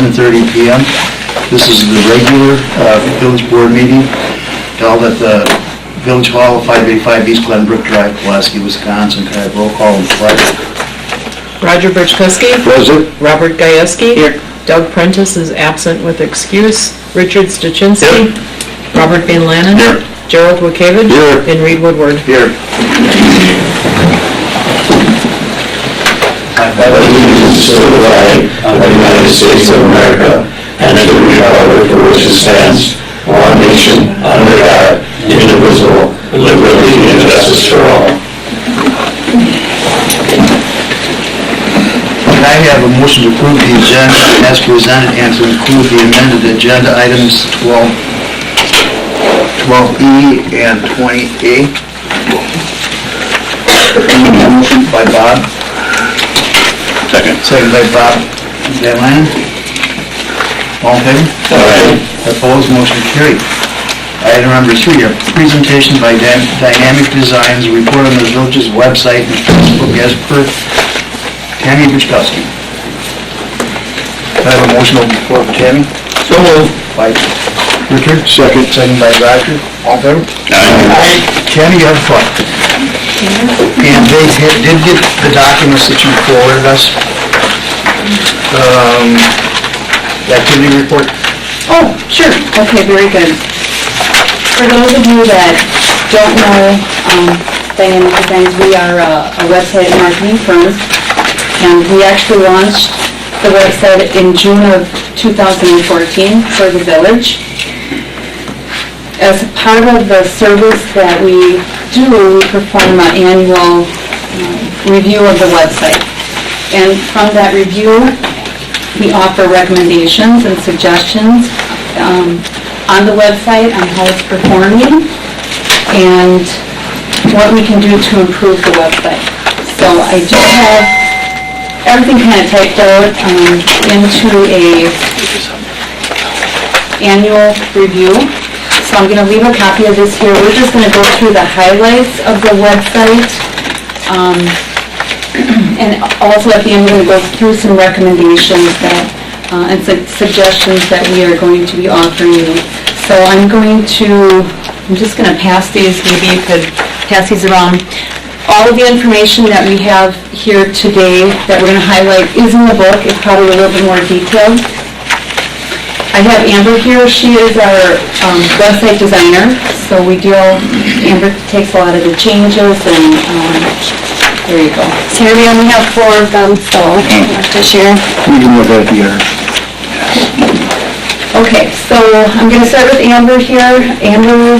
7:30 p.m. This is the regular village board meeting held at the Village Hall, 585 East Glenbrook Drive, Pulaski, Wisconsin. Can I have roll call and pledge? Roger Birchkowski. Present. Robert Gajewski. Here. Doug Prentice is absent with excuse. Richard Stachinski. Robert Van Lannen. Here. Gerald Wakavich. Here. And Reed Woodward. Here. I pledge allegiance to the flag of the United States of America and to the republic for which it stands, one nation, under God, indivisible, with liberty and justice for all. Can I have a motion to approve the agenda as presented and to include the amended agenda items 12E and 20A? Motion by Bob. Second. Second by Bob Van Lannen. All in favor? Aye. Opposed, motion carried. Item number 3, a presentation by Dynamic Designs, a report on the village's website and Facebook as per Tammy Birchkowski. Can I have a motion open floor for Tammy? So moved. By Richard. Second. Second by Roger. All in favor? Aye. Tammy, you have the floor. And they did get the documents that you forwarded us. The activity report. Oh, sure. Okay, very good. For those of you that don't know Dynamic Designs, we are a website marketing firm, and we actually launched the website in June of 2014 for the village. As part of the service that we do, we perform an annual review of the website. And from that review, we offer recommendations and suggestions on the website on how it's performing and what we can do to improve the website. So I do have everything kind of typed out into a annual review. So I'm going to leave a copy of this here. We're just going to go through the highlights of the website. And also at the end, we're going to go through some recommendations that, and suggestions that we are going to be offering you. So I'm just going to pass these, maybe you could pass these around. All of the information that we have here today that we're going to highlight is in the book. It's probably a little bit more detailed. I have Amber here. She is our website designer. So Amber takes a lot of the changes and there you go. So here we only have 4 of them, so I'll have to share. We can look at here. Okay, so I'm going to start with Amber here. Amber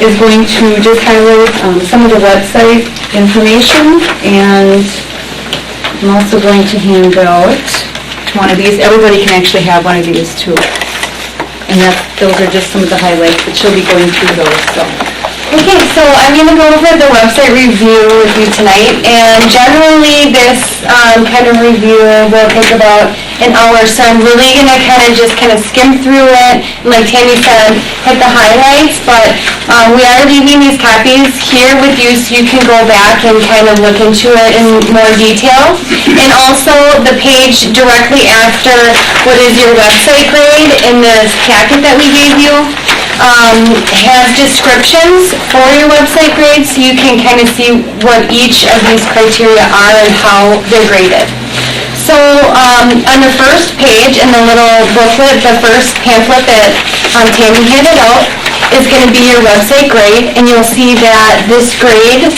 is going to just highlight some of the website information, and I'm also going to hand out one of these. Everybody can actually have one of these too. And those are just some of the highlights, but she'll be going through those. So. Okay, so I'm going to go over the website review with you tonight, and generally this kind of review will take about an hour, so I'm really going to kind of skim through it, like Tammy said, hit the highlights, but we are leaving these copies here with you so you can go back and kind of look into it in more detail. And also the page directly after what is your website grade in this packet that we gave you has descriptions for your website grade so you can kind of see what each of these criteria are and how they're graded. So on the first page in the little booklet, the first pamphlet that Tammy handed out is going to be your website grade, and you'll see that this grade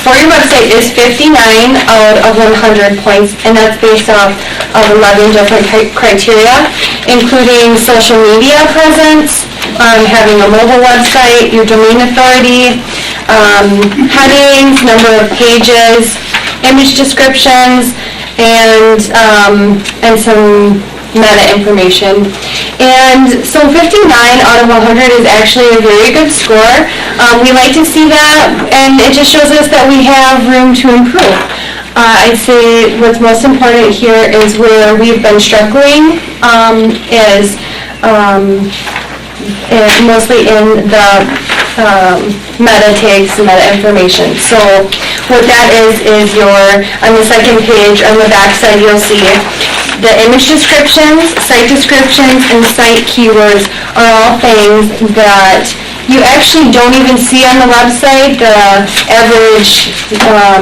for your website is 59 out of 100 points, and that's based off of 11 different criteria, including social media presence, having a mobile website, your domain authority, headings, number of pages, image descriptions, and some meta information. And so 59 out of 100 is actually a very good score. We like to see that, and it just shows us that we have room to improve. I'd say what's most important here is where we've been struggling is mostly in the meta tags and meta information. So what that is on the second page, on the back side, you'll see The image descriptions, site descriptions, and site keywords are all things that you actually don't even see on the website. The average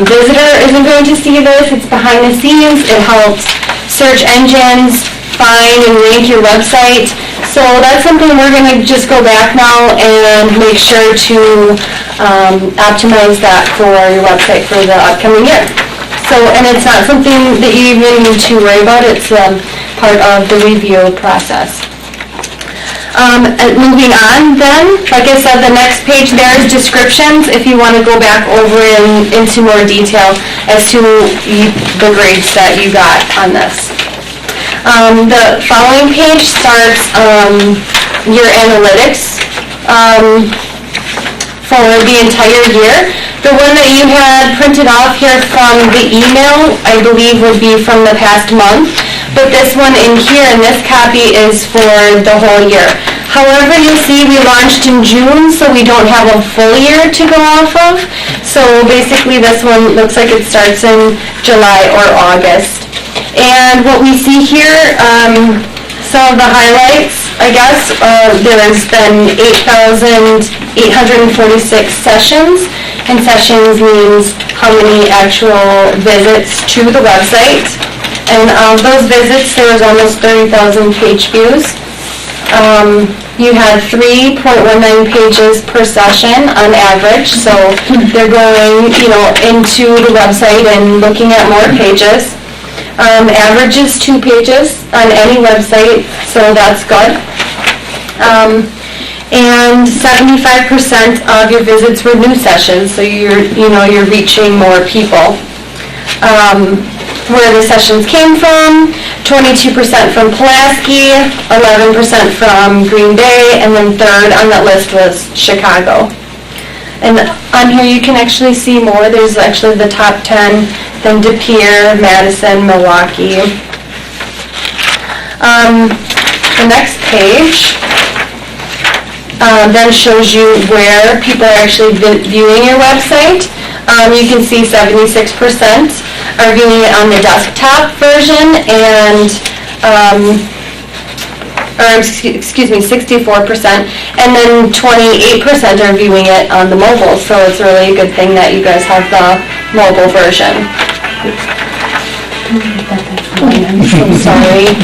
visitor isn't going to see this. It's behind the scenes. It helps search engines find and rank your website. So that's something we're going to just go back now and make sure to optimize that for your website for the upcoming year. So, and it's not something that you even need to worry about. It's part of the review process. And moving on then, like I said, the next page there is descriptions, if you want to go back over into more detail as to the grades that you got on this. The following page starts your analytics for the entire year. The one that you had printed off here from the email, I believe would be from the past month, but this one in here, in this copy, is for the whole year. However, you'll see we launched in June, so we don't have a full year to go off of. So basically this one looks like it starts in July or August. And what we see here, some of the highlights, I guess, there has been 8,846 sessions, and sessions means how many actual visits to the website. And of those visits, there was almost 30,000 page views. You had 3.19 pages per session on average, so they're going, into the website and looking at more pages. Average is 2 pages on any website, so that's good. And 75% of your visits were new sessions, so you're reaching more people. Where the sessions came from, 22% from Pulaski, 11% from Green Bay, and then third on that list was Chicago. And on here you can actually see more. There's actually the top 10, then De Pere, Madison, Milwaukee. The next page then shows you where people are actually viewing your website. You can see 76% are viewing it on the desktop version, and 64%, and then 28% are viewing it on the mobile, so it's really a good thing that you guys have the mobile version. I'm so sorry.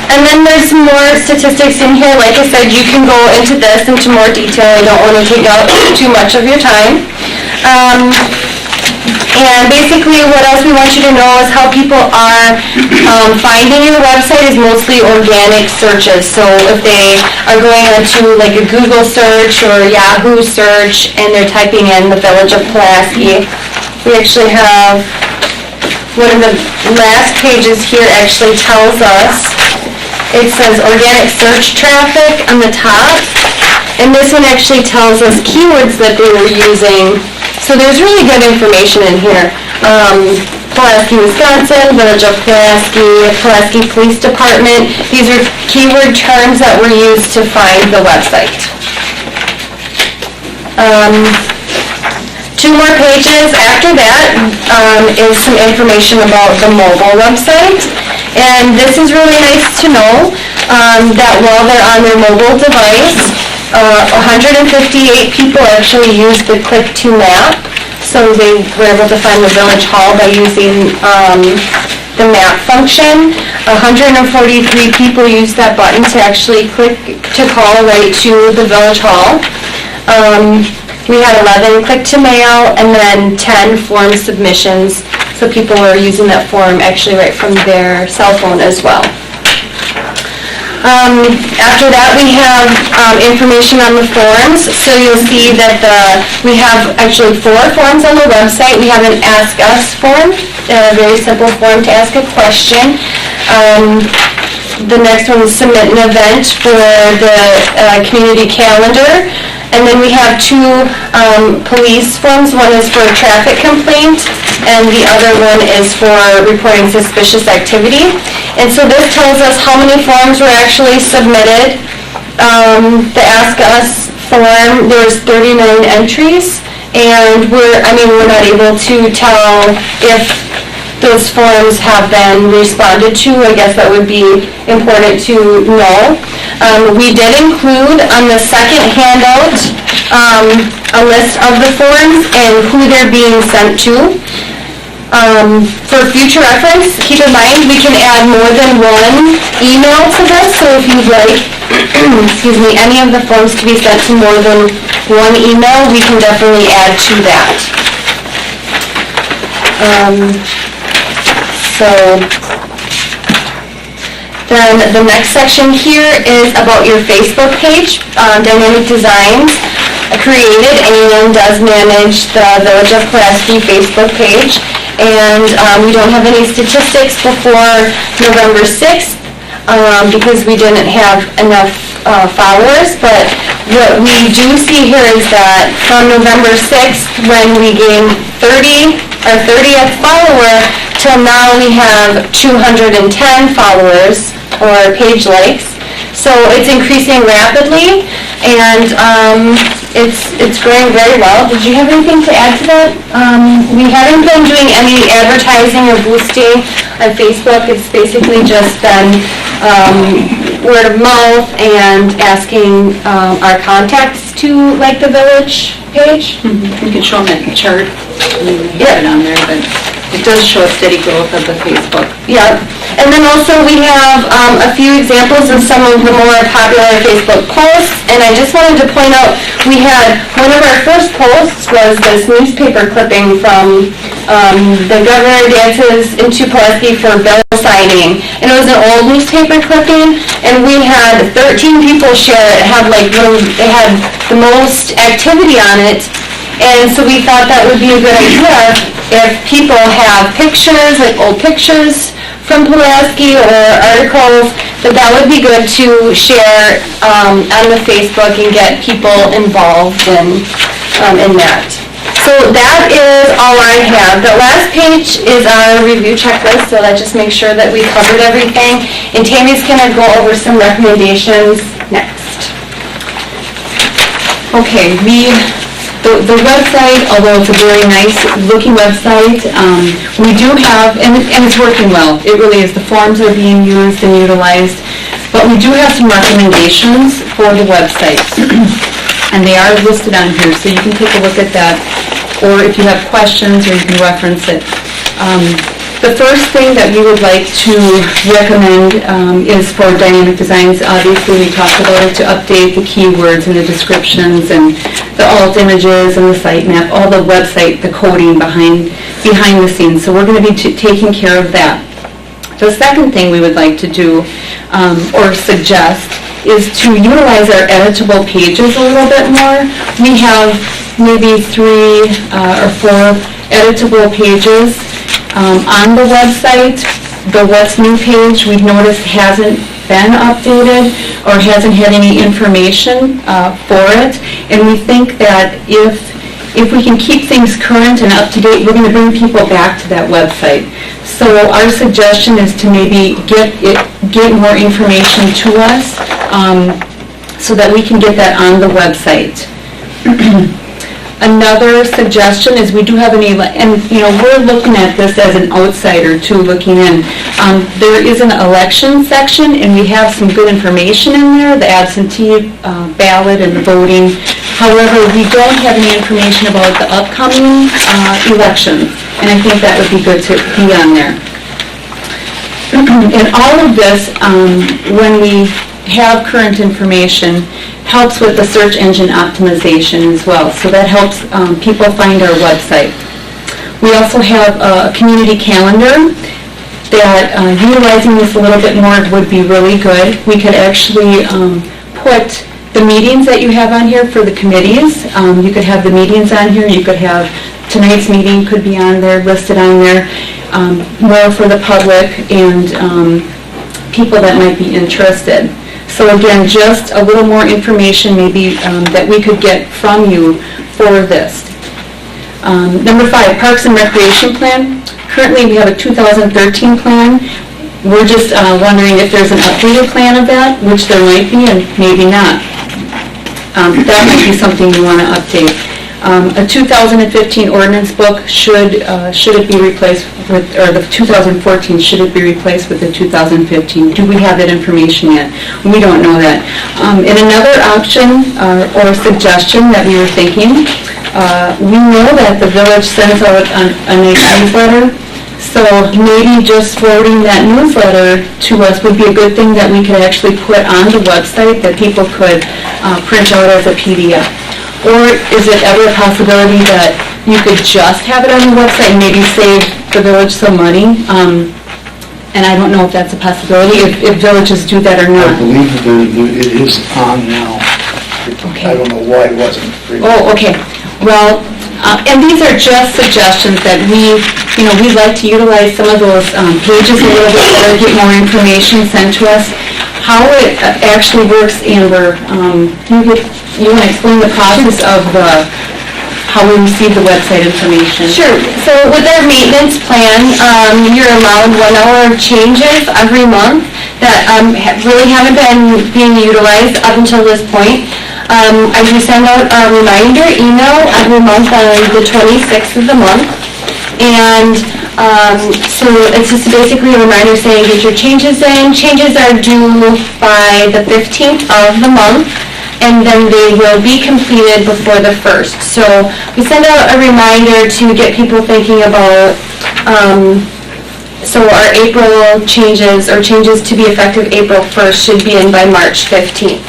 And then there's some more statistics in here. Like I said, you can go into this into more detail. I don't want to take up too much of your time. And basically what else we want you to know is how people are finding your website is mostly organic searches. So if they are going into like a Google search or Yahoo search and they're typing in the Village of Pulaski, we actually have one of the last pages here actually tells us, it says organic search traffic on the top, and this one actually tells us keywords that they were using. So there's really good information in here. Pulaski, Wisconsin, Village of Pulaski, Pulaski Police Department. These are keyword terms that were used to find the website. 2 more pages after that is some information about the mobile website. And this is really nice to know that while they're on their mobile device, 158 people actually used the Click to Map. So they were able to find the Village Hall by using the map function. 143 people used that button to actually click to call right to the Village Hall. We had 11 click to mail and then 10 form submissions. So people were using that form actually right from their cell phone as well. After that, we have information on the forms. So you'll see that we have actually 4 forms on the website. We have an Ask Us form, a very simple form to ask a question. The next one is submit an event for the community calendar. And then we have 2 police forms. One is for a traffic complaint, and the other one is for reporting suspicious activity. And so this tells us how many forms were actually submitted. The Ask Us form, there was 39 entries, And we're not able to tell if those forms have been responded to. I guess that would be important to know. We did include on the second handout a list of the forms and who they're being sent to. For future reference, keep in mind we can add more than one email to this, so if you'd like excuse me, any of the forms to be sent to more than one email, we can definitely add to that. Then the next section here is about your Facebook page. Dynamic Designs created and does manage the Village of Pulaski Facebook page. And we don't have any statistics before November 6th because we didn't have enough followers. But what we do see here is that from November 6th, when we gained our 30th follower, till now we have 210 followers or page likes. So it's increasing rapidly, and it's growing very well. Did you have anything to add to that? We haven't been doing any advertising or boosting on Facebook. It's basically just been word of mouth and asking our contacts to like the Village page. You can show them that chart. You have it on there, but it does show a steady growth of the Facebook. Yeah, and then also we have a few examples of some of the more popular Facebook posts, and I just wanted to point out, we had, one of our first posts was this newspaper clipping from the Governor Dances into Pulaski for bill signing, and it was an old newspaper clipping, and we had 13 people share it. It had the most activity on it. And so we thought that would be a good idea if people have pictures, like old pictures from Pulaski or articles, that would be good to share on the Facebook and get people involved in that. So that is all I have. The last page is our review checklist, so that just makes sure that we covered everything. And Tammy's going to go over some recommendations next. Okay, the website, although it's a very nice looking website, we do have, and it's working well. It really is. The forms are being used and utilized, but we do have some recommendations for the website. And they are listed on here, so you can take a look at that, or if you have questions, or you can reference it. The first thing that we would like to recommend is for Dynamic Designs. Obviously, we talked about it, to update the keywords and the descriptions and the alt images and the sitemap, all the website, the coding behind the scenes. So we're going to be taking care of that. The second thing we would like to do or suggest is to utilize our editable pages a little bit more. We have maybe 3 or 4 editable pages on the website. The What's New page, we've noticed, hasn't been updated or hasn't had any information for it. And we think that if we can keep things current and up to date, we're going to bring people back to that website. So our suggestion is to maybe get more information to us so that we can get that on the website. Another suggestion is we do have and we're looking at this as an outsider too, looking in. There is an election section, and we have some good information in there, the absentee ballot and the voting. However, we don't have any information about the upcoming elections, and I think that would be good to be on there. And all of this, when we have current information, helps with the search engine optimization as well. So that helps people find our website. We also have a community calendar that utilizing this a little bit more would be really good. We could actually put the meetings that you have on here for the committees. You could have the meetings on here. You could have tonight's meeting could be on there, listed on there, more for the public and people that might be interested. So again, just a little more information maybe that we could get from you for this. Number 5, Parks and Recreation Plan. Currently we have a 2013 plan. We're just wondering if there's an updated plan of that, which there might be and maybe not. That might be something we want to update. A 2015 ordinance book, should it be replaced with, or the 2014, should it be replaced with the 2015? Do we have that information yet? We don't know that. And another option or suggestion that we were thinking, we know that the village sends out a nice newsletter, so maybe just forwarding that newsletter to us would be a good thing that we could actually put on the website that people could print out as a PDF. Or is it ever a possibility that you could just have it on the website and maybe save the village some money? And I don't know if that's a possibility, if villages do that or I not. believe that it is on now. I don't know why it wasn't. Oh, okay. Well, and these are just suggestions that we'd like to utilize some of those pages a little bit better, get more information sent to us. How it actually works, Amber, you want to explain the process of how we receive the website information? Sure. So with our maintenance plan, you're allowed 1 hour changes every month that really haven't been being utilized up until this point. I do send out a reminder email every month on the 26th of the month. And so it's just basically a reminder saying get your changes in. Changes are due by the 15th of the month, and then they will be completed before the 1st. So we send out a reminder to get people thinking about, so our April changes, or changes to be effective April 1st should be in by March 15th.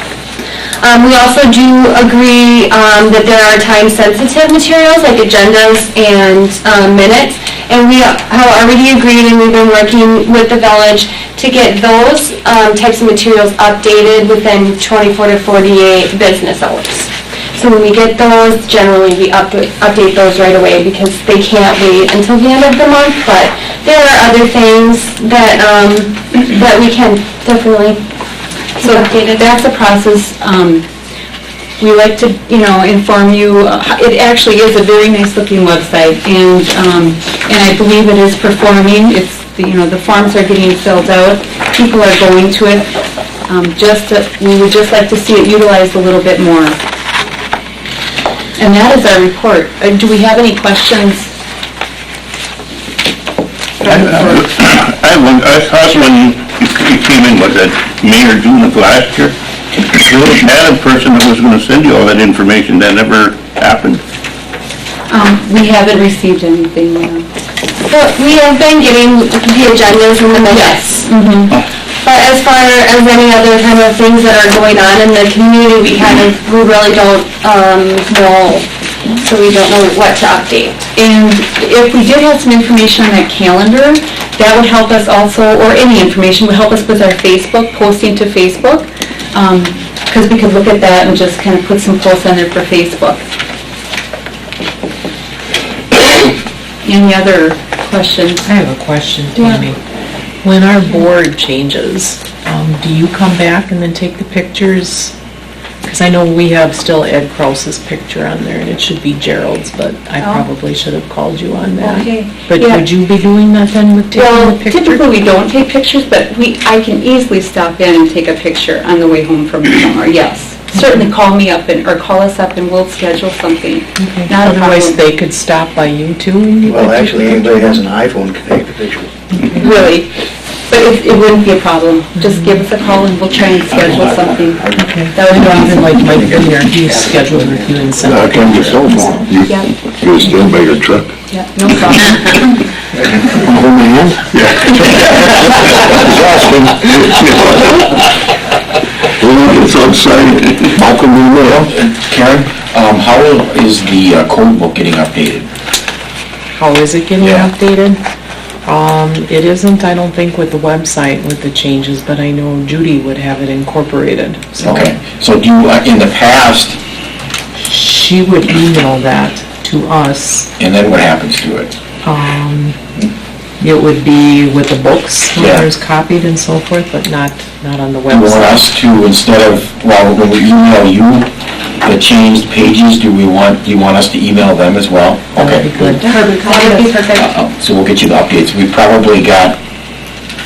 We also do agree that there are time-sensitive materials like agendas and minutes, and we have already agreed, and we've been working with the village to get those types of materials updated within 24 to 48 business hours. So when we get those, generally we update those right away because they can't wait until the end of the month, but there are other things that that we can definitely So that's a process. We like to, inform you. It actually is a very nice looking website, and I believe it is performing. It's, the forms are getting filled out. People are going to it. We would just like to see it utilized a little bit more. And that is our report. Do we have any questions? I thought when you came in, was that May or June of last year? You had a person that was gonna send you all that information, that never happened. We haven't received anything. Well, we have been getting the agendas and the minutes. But as far as any other kind of things that are going on in the community, we really don't know, so we don't know what to update. And if we did have some information on that calendar, that would help us also, or any information would help us with our Facebook, posting to Facebook, because we could look at that and just kind of put some posts on there for Facebook. Any other questions? I have a question, Tammy. When our board changes, do you come back and then take the pictures? Because I know we have still Ed Krause's picture on there, and it should be Gerald's, but I probably should have called you on that. Okay. But Yeah. would you be doing that then with taking Well, the picture? typically we don't take pictures, but I can easily stop in and take a picture on the way home from somewhere, yes. Certainly call me up or call us up and we'll schedule something. Okay. Not a Otherwise, problem. they could stop by you too? and you Well, could take actually, the anybody picture? has an iPhone can take the picture. Really. But it wouldn't be a problem. Just give us a call and we'll try and schedule something. Okay. That would be Even awesome. like Mike Junior, he's scheduled with you and sent. How come your cell phone? Yeah, You stand by your truck? yeah, no problem. Hold my hand? Yeah. It's outside. Malcolm, you know. Karen, how is the code book getting updated? How is it getting Yeah. updated? It isn't, I don't think, with the website with the changes, but I know Judy would have it incorporated. So Okay, so do you, in the past, she would email that to us. and then what happens to it? It would be with the books, Yeah. there's copied and so forth, but not on the Do you want website. us to, instead of, well, when we email you the changed pages, do you want us to email them as well? That would be Okay. good. That would be perfect. So we'll get you the updates. We probably got,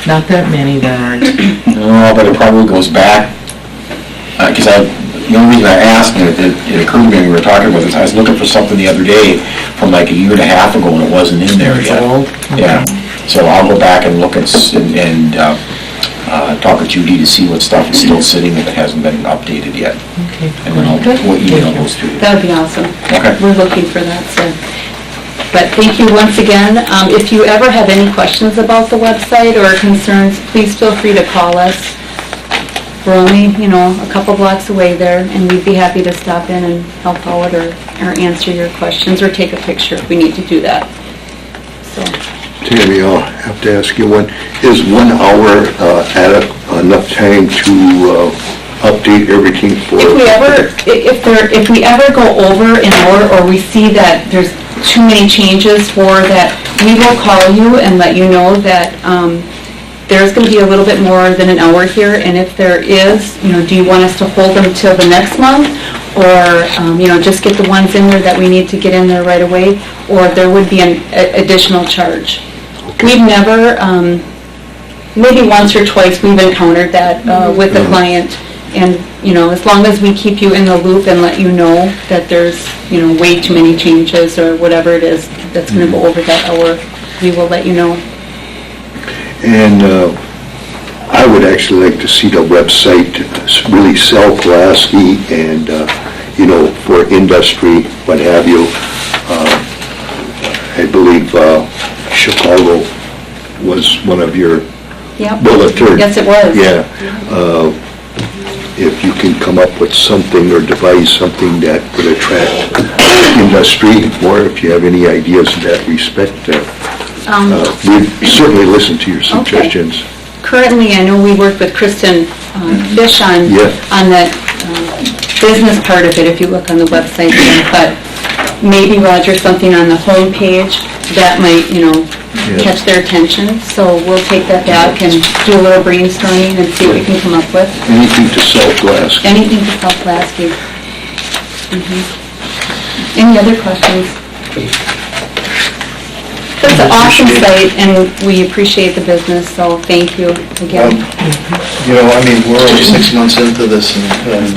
Not that many, there aren't. no, but it probably goes back, because the only reason I asked, and it occurred to me when we were talking about this, I was looking for something the other day from like a year and a half ago, and it wasn't in there It's yet. old? Yeah, so I'll go back and look and talk with Judy to see what stuff is still sitting if it hasn't been updated yet. Okay. And then we'll email those to you. That would be awesome. Okay. We're looking for that, so. But thank you once again. If you ever have any questions about the website or concerns, please feel free to call us. We're only, a couple blocks away there, and we'd be happy to stop in and help out or answer your questions or take a picture if we need to do that. So, Tammy, I'll have to ask you one. Is 1 hour enough time to update everything for? if we ever go over an hour or we see that there's too many changes for that, we will call you and let you know that there's going to be a little bit more than an hour here, and if there is, do you want us to hold them till the next month? Or, just get the ones in there that we need to get in there right away? Or there would be an additional charge? We've never, maybe once or twice, we've encountered that with the client. And, as long as we keep you in the loop and let you know that there's, way too many changes or whatever it is that's going to go over that hour, we will let you know. And I would actually like to see the website really sell Pulaski and, for industry, what have you. I believe Chicago was one of your, Yep. well, the third. Yes, it was. Yeah. If you can come up with something or devise something that would attract industry, or if you have any ideas in that respect, we certainly listen to your suggestions. Currently, I know we work with Kristen Fish on Yeah. that business part of it, if you look on the website there, but maybe, Roger, something on the homepage that might, catch their attention. So we'll take that back and do a little brainstorming and see what we can come up with. Anything to sell Pulaski. Anything to South Pulaski. Any other questions? It's an awesome site, and we appreciate the business, so thank you again. We're only 6 months into this, and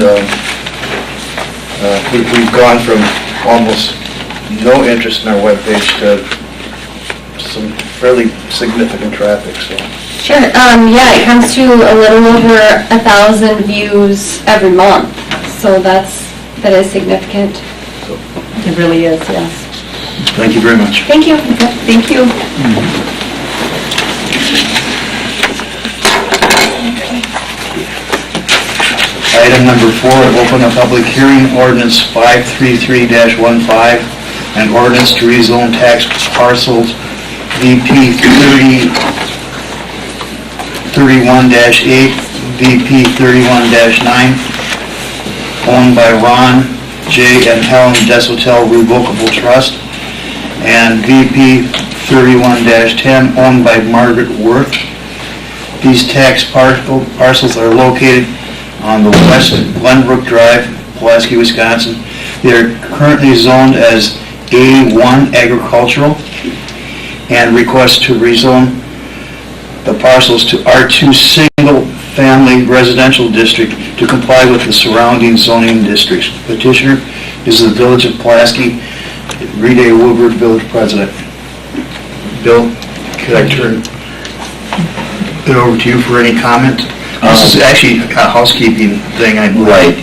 we've gone from almost no interest in our webpage to some fairly significant traffic, so. Sure, it comes to a little over 1,000 views every month, so that is significant. It really is, yes. Thank you very much. Thank you. Thank you. Item number 4, open a public hearing, ordinance 533-15, an ordinance to rezone tax parcels VP 31-8, VP 31-9, owned by Ron J. and Helen Desotel Revocable Trust, and VP 31-10, owned by Margaret Worth. These tax parcels are located on the west of Glenbrook Drive, Pulaski, Wisconsin. They are currently zoned as A1 agricultural, and request to rezone the parcels to R2 single-family residential district to comply with the surrounding zoning districts. Petitioner is the Village of Pulaski, Rita Woodward, Village President. Bill, could I turn it over to you for any comment? This is actually a housekeeping thing, I believe. Right.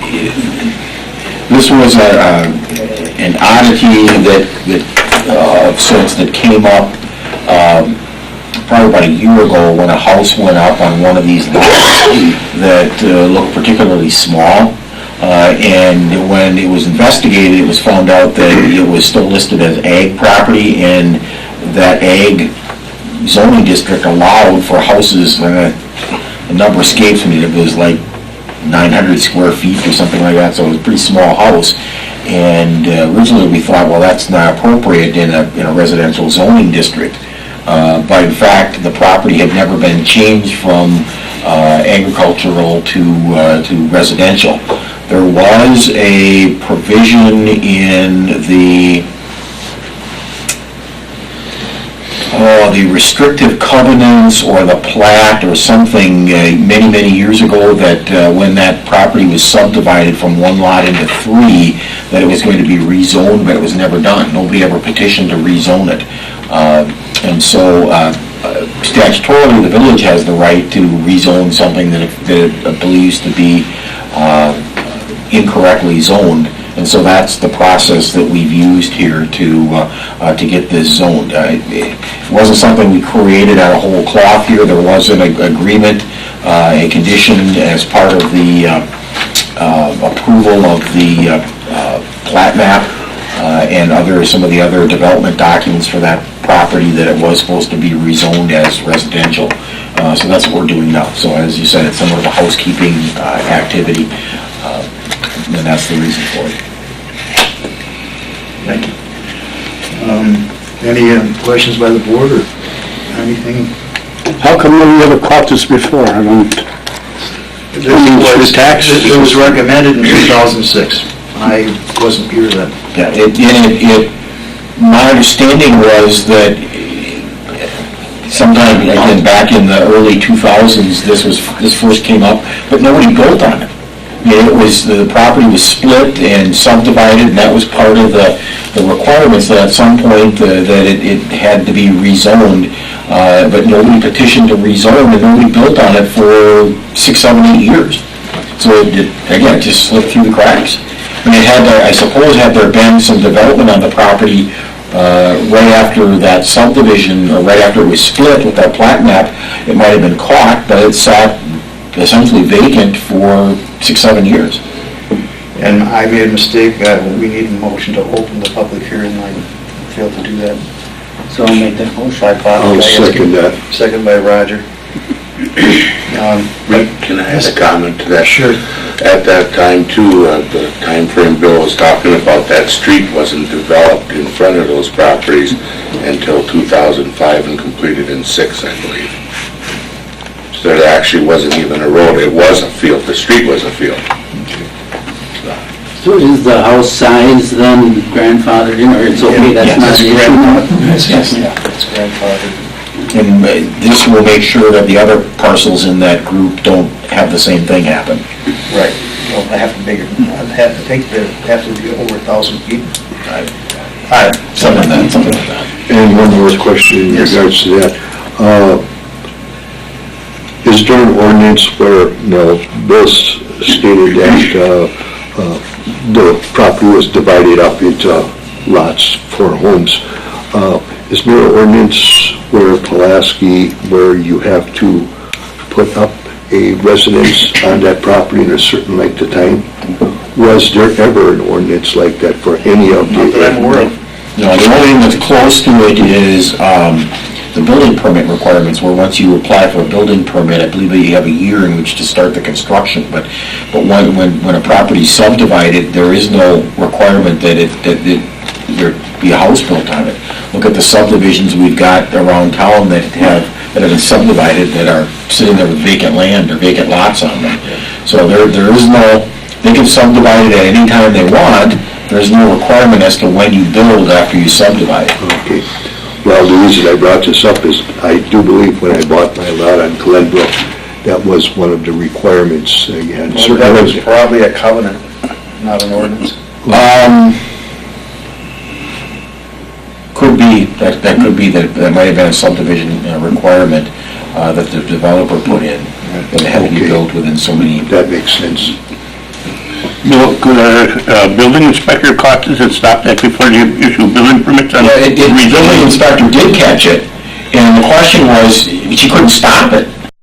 This was an oddity of sorts that came up probably about a year ago when a house went up on one of these lots that looked particularly small. And when it was investigated, it was found out that it was still listed as ag property, and that ag zoning district allowed for houses, the number escapes me, it was like 900 square feet or something like that, so it was a pretty small house. And originally we thought, well, that's not appropriate in a residential zoning district. But in fact, the property had never been changed from agricultural to residential. There was a provision in the the restrictive covenants or the plat or something many, many years ago that when that property was subdivided from one lot into three, that it was going to be rezoned, but it was never done. Nobody ever petitioned to rezone it. And so statutorily, the village has the right to rezone something that it believes to be incorrectly zoned. And so that's the process that we've used here to get this zoned. It wasn't something we created out of whole cloth here. There was an agreement, a condition as part of the approval of the plat map and some of the other development documents for that property that it was supposed to be rezoned as residential. So that's what we're doing now. So as you said, it's somewhat of a housekeeping activity. And that's the reason for it. Thank you. Any questions by the board or anything? How come we never caught this before? I don't... It was recommended in 2006. I wasn't here then. Yeah, my understanding was that sometime, again, back in the early 2000s, this first came up, but nobody built on it. The property was split and subdivided, and that was part of the requirements that at some point that it had to be rezoned, but nobody petitioned to rezone, and nobody built on it for 6, 7, 8 years. So it just slipped through the cracks. I mean, I suppose had there been some development on the property right after that subdivision, or right after it was split with that plat map, it might have been caught, but it sat essentially vacant for 6, 7 years. And I made a mistake. We need a motion to open the public hearing. I failed to do that. So I'll make that motion. I'll second that. Second by Roger. Can I add a comment to that? Sure. At that time too, the time frame Bill was talking about, that street wasn't developed in front of those properties until 2005 and completed in 6, I believe. So there actually wasn't even a road, it was a field, the street was a field. So is the house size then grandfathered in, or it's okay, that's not an issue? Yes. It's grandfathered. And this will make sure that the other parcels in that group don't have the same thing happen. Right. Well, I have to make it, I think they have to be over 1,000 feet. Something like that. And one more question in Yes, regards to that. Is there an ordinance where, Bill stated that the property was divided up into lots for homes. Is there an ordinance where Pulaski, where you have to put up a residence on that property in a certain length of time? Was there ever an ordinance like that for any of the... Not that I'm aware of. No, the only thing that's close to it is the building permit requirements, where once you apply for a building permit, I believe that you have a year in which to start the construction. But when a property's subdivided, there is no requirement that there be a house built on it. Look at the subdivisions we've got around town that have been subdivided, that are sitting there with vacant land or vacant lots on them. So there is no, they can subdivide it at any time they want. There's no requirement as to when you build after you subdivide. Okay. Well, the reason I brought this up is I do believe when I bought my lot on Glenbrook, that was one of the requirements. You had certain... That was probably a covenant, not an ordinance. Could be, that could be, that might have been a subdivision requirement that the developer put in, that it had to be built within so many... That makes sense. Bill, could a building inspector caught this and stopped that before you issue building permits on The building inspector did catch it, and the question was, she couldn't stop it.